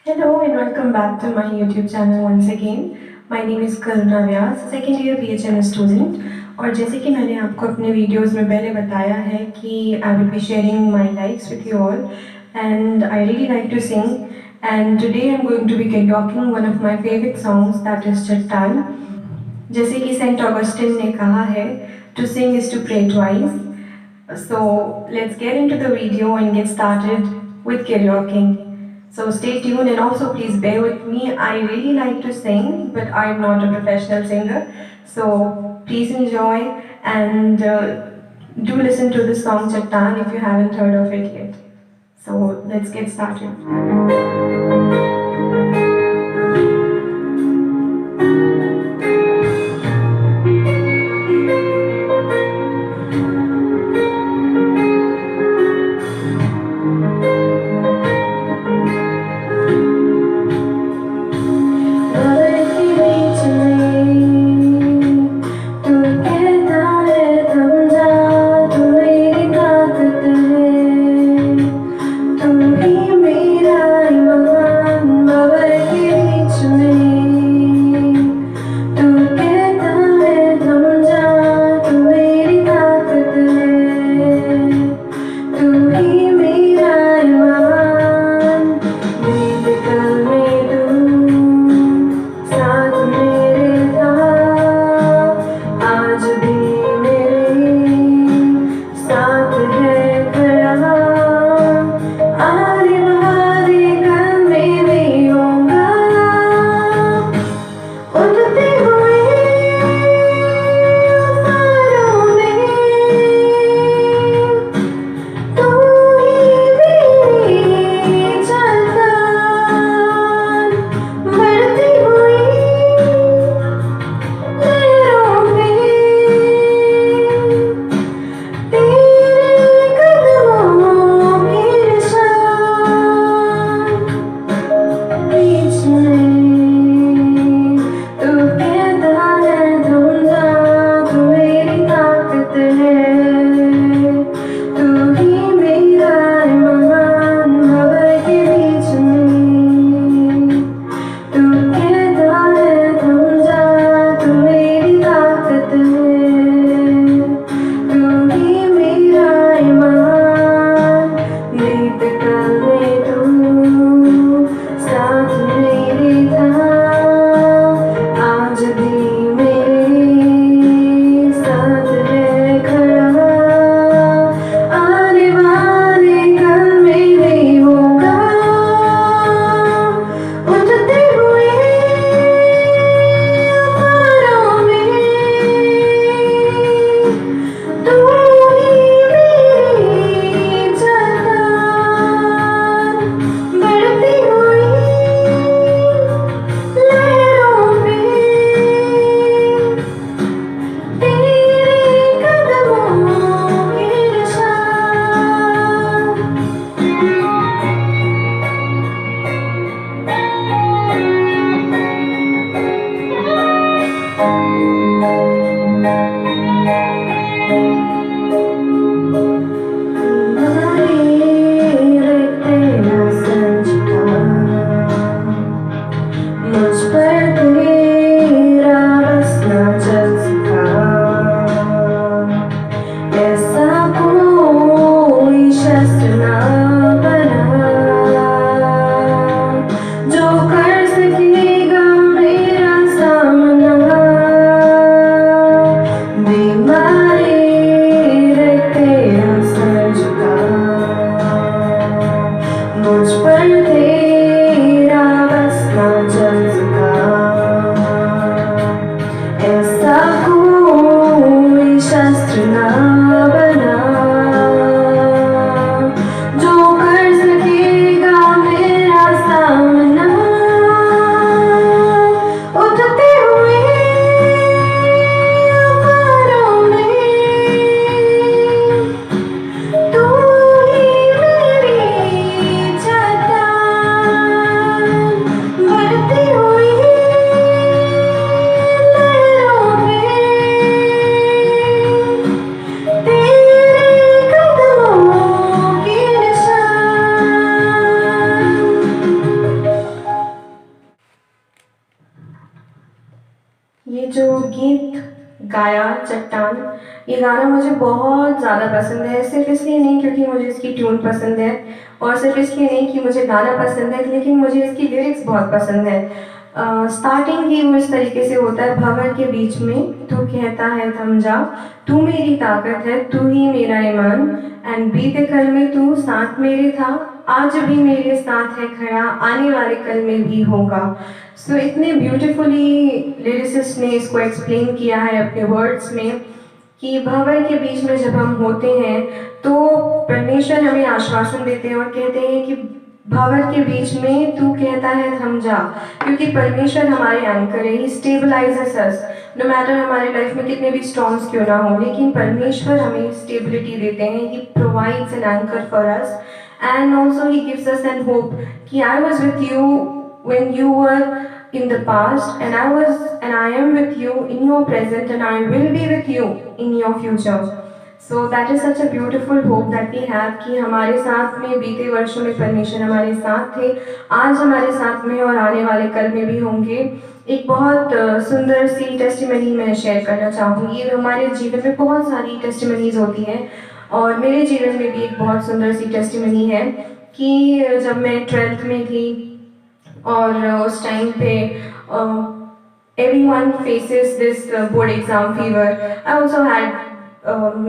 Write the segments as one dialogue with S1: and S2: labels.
S1: Hello and welcome back to my YouTube channel once again. My name is Karuna Vyas, second year BHM student. और जैसे कि मैंने आपको अपने videos में पहले बताया है कि I will be sharing my likes with you all and I really like to sing and today I'm going to be karaokeing one of my favorite songs that is Chattan. जैसे कि Saint Augustine ने कहा है to sing is to pray twice. So let's get into the video and get started with karaokeing. So stay tuned and also please bear with me. I really like to sing, but I'm not a professional singer. So please enjoy and do listen to the song Chattan if you haven't heard of it yet. So let's get started. जो गीत गाया चट्टान, ये गाना मुझे बहुत ज़्यादा पसंद है। सिर्फ इसलिए नहीं क्योंकि मुझे इसकी ट्यून पसंद है, और सिर्फ इसलिए नहीं कि मुझे गाना पसंद है, लेकिन मुझे इसकी लिरिक्स बहुत पसंद है। स्टार्टिंग ही वो इस तरीके से होता है, भंवर के बीच में तू कहता है थम जा, तू मेरी ताकत है, तू ही मेरा ईमान, एंड बीते कल में तू साथ मेरे था, आज भी मेरे साथ है खड़ा, आने वाले कल में भी होगा। सो इतने ब्यूटीफुली लिरिसिस्ट ने इसको एक्सप्लेन किया है अपने वर्ड्स में कि भंवर के बीच में जब हम होते हैं तो परमेश्वर हमें आश्वासन देते हैं और कहते हैं कि भंवर के बीच में तू कहता है थम जा, क्योंकि परमेश्वर हमारे एंकर है। ही स्टेबलाइजेस अस, नो मैटर हमारे लाइफ में कितने भी स्टॉर्म्स क्यों ना हो, लेकिन परमेश्वर हमें स्टेबिलिटी देते हैं। He provides an anchor for us, and also he gives us an hope कि I was with you when you were in the past, and I am with you in your present, and I will be with you in your future. So that is such a beautiful hope that we have कि हमारे साथ में बीते वर्षों में परमेश्वर हमारे साथ थे, आज हमारे साथ में और आने वाले कल में भी होंगे। एक बहुत सुंदर सी टेस्टिमनी मैं शेयर करना चाहूँगी। हमारे जीवन में बहुत सारी टेस्टिमनीज होती हैं, और मेरे जीवन में भी एक बहुत सुंदर सी टेस्टिमनी है कि जब मैं 12th में थी और उस टाइम पे everyone faces this board exam fever. I also had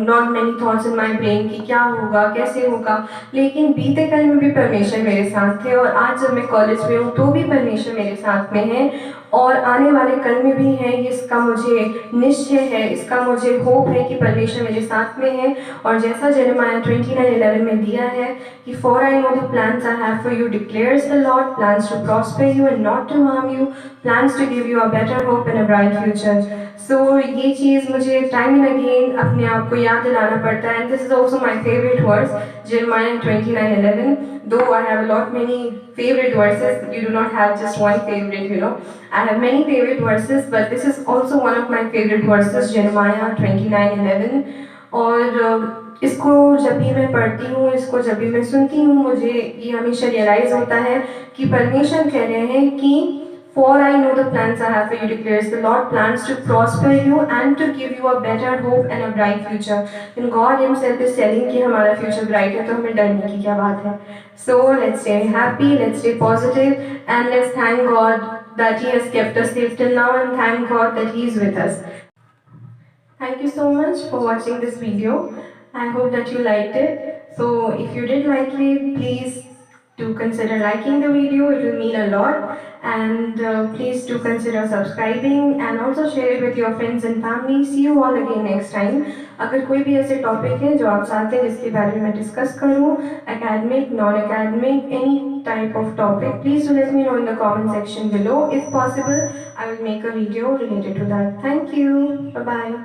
S1: not many thoughts in my brain कि क्या होगा कैसे होगा, लेकिन बीते कल में भी परमेश्वर मेरे साथ थे, और आज जब मैं कॉलेज में हूँ तो भी परमेश्वर मेरे साथ में है, और आने वाले कल में भी है। इसका मुझे निश्चय है, इसका मुझे होप है कि परमेश्वर मेरे साथ में है। और जैसा यिर्मयाह 29:11 में दिया है कि for I know the plans I have for you declares the Lord, plans to prosper you and not to harm you, plans to give you a better hope and a bright future. So ये चीज़ मुझे time and again अपने आप को याद दिलाना पड़ता है, and this is also my favourite verse, यिर्मयाह 29:11. Though I have a lot many favorite verses, you do not have just one favorite, you know. I have many favorite verses, but this is also one of my favorite verses, Jeremiah 29:11. और इसको जब भी मैं पढ़ती हूँ, इसको जब भी मैं सुनती हूँ, मुझे ये हमेशा रियलाइज होता है कि परमेश्वर कह रहे हैं कि For I know the plans I have for you, declares the Lord, plans to prosper you and to give you a better hope and a bright future. And God Himself is telling कि हमारा future bright है, तो हमें डरने की क्या बात है. So let's stay happy, let's stay positive, and let's thank God that He has kept us safe till now, and thank God that He is with us. Thank you so much for watching this video. I hope that you liked it. So if you did like it, please do consider liking the video. It will mean a lot. And please do consider subscribing and also share it with your friends and family. See you all again next time. अगर कोई भी ऐसे topic है जो आप चाहते हैं जिसके बारे में मैं डिस्कस करूँ, academic, non-academic, any type of topic, please do let me know in the comment section below. If possible, I will make a video related to that. Thank you. Bye bye.